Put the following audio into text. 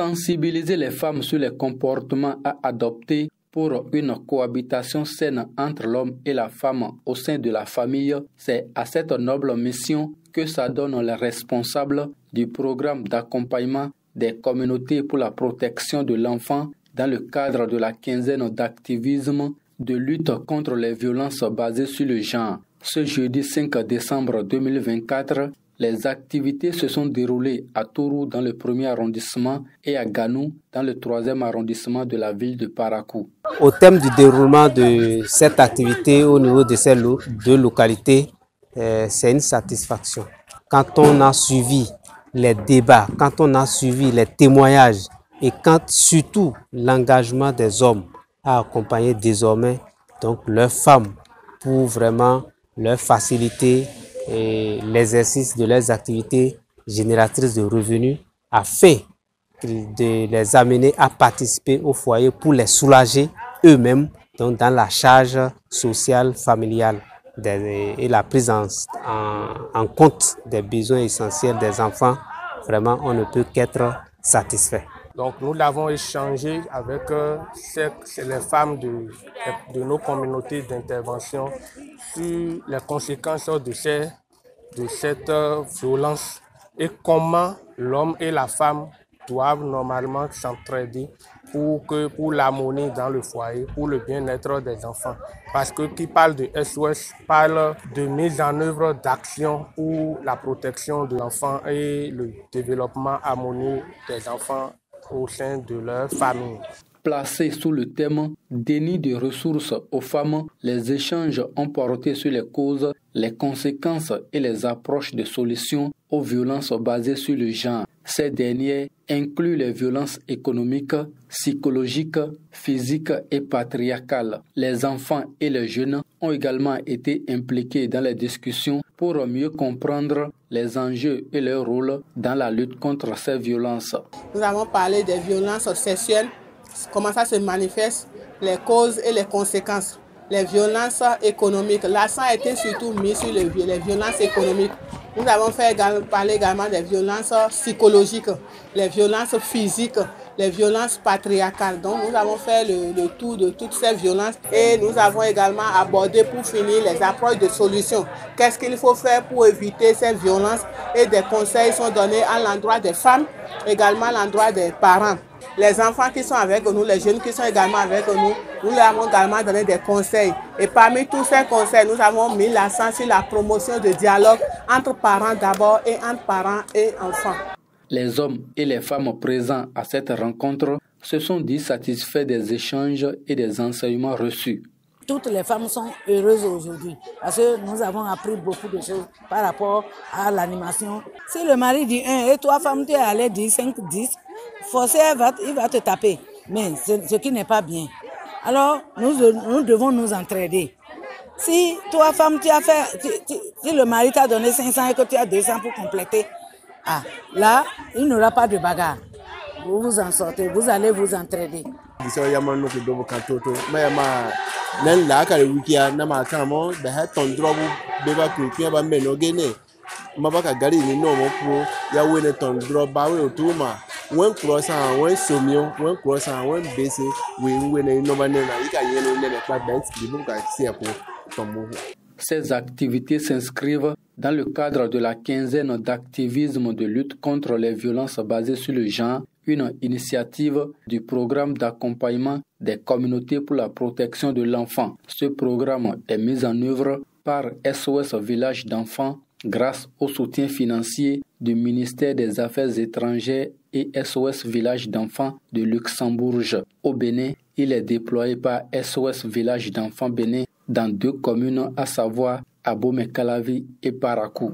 Sensibiliser les femmes sur les comportements à adopter pour une cohabitation saine entre l'homme et la femme au sein de la famille, c'est à cette noble mission que s'adonnent les responsables du programme d'accompagnement des communautés pour la protection de l'enfant dans le cadre de la quinzaine d'activisme de lutte contre les violences basées sur le genre. Ce jeudi 5 décembre 2024, les activités se sont déroulées à Tourou dans le 1er arrondissement et à Ganou dans le 3e arrondissement de la ville de Parakou. Au thème du déroulement de cette activité au niveau de ces deux localités, c'est une satisfaction. Quand on a suivi les débats, quand on a suivi les témoignages et quand surtout l'engagement des hommes a accompagné désormais donc leurs femmes pour vraiment leur faciliter l'exercice de leurs activités génératrices de revenus afin de les amener à participer au foyer pour les soulager eux-mêmes donc dans la charge sociale familiale et la prise en compte des besoins essentiels des enfants. Vraiment, on ne peut qu'être satisfait. Donc nous l'avons échangé avec les femmes de nos communautés d'intervention sur les conséquences de cette violence et comment l'homme et la femme doivent normalement s'entraider pour l'harmonie dans le foyer, pour le bien-être des enfants. Parce que qui parle de SOS parle de mise en œuvre d'actions pour la protection de l'enfant et le développement harmonieux des enfants au sein de leur famille. Placés sous le thème « Déni de ressources aux femmes », les échanges ont porté sur les causes, les conséquences et les approches de solutions aux violences basées sur le genre. Ces dernières incluent les violences économiques, psychologiques, physiques et patriarcales. Les enfants et les jeunes ont également été impliqués dans les discussions pour mieux comprendre les enjeux et leur rôle dans la lutte contre ces violences. Nous avons parlé des violences sexuelles, comment ça se manifeste, les causes et les conséquences. Les violences économiques, l'accent a été surtout mis sur les violences économiques. Nous avons parlé également des violences psychologiques, les violences physiques, les violences patriarcales. Donc nous avons fait le tour de toutes ces violences et nous avons également abordé pour finir les approches de solutions. Qu'est-ce qu'il faut faire pour éviter ces violences et des conseils sont donnés à l'endroit des femmes, également à l'endroit des parents. Les enfants qui sont avec nous, les jeunes qui sont également avec nous, nous leur avons également donné des conseils. Et parmi tous ces conseils, nous avons mis l'accent sur la promotion de dialogue entre parents d'abord et entre parents et enfants. Les hommes et les femmes présents à cette rencontre se sont dit satisfaits des échanges et des enseignements reçus. Toutes les femmes sont heureuses aujourd'hui parce que nous avons appris beaucoup de choses par rapport à l'animation. Si le mari dit 1 et toi, femme, tu es allé dire 5, 10, forcé, il va te taper. Mais ce qui n'est pas bien. Alors, nous devons nous entraider. Si toi, femme, tu as fait, si le mari t'a donné 500 et que tu as 200 pour compléter, là, il n'y aura pas de bagarre. Vous vous en sortez, vous allez vous entraider. Ces activités s'inscrivent dans le cadre de la quinzaine d'activisme de lutte contre les violences basées sur le genre, une initiative du programme d'accompagnement des communautés pour la protection de l'enfant. Ce programme est mis en œuvre par SOS Village d'enfants grâce au soutien financier du ministère des Affaires étrangères et SOS Village d'enfants de Luxembourg. Au Bénin, il est déployé par SOS Village d'enfants Bénin dans 2 communes, à savoir Abomey-Calavi et Parakou.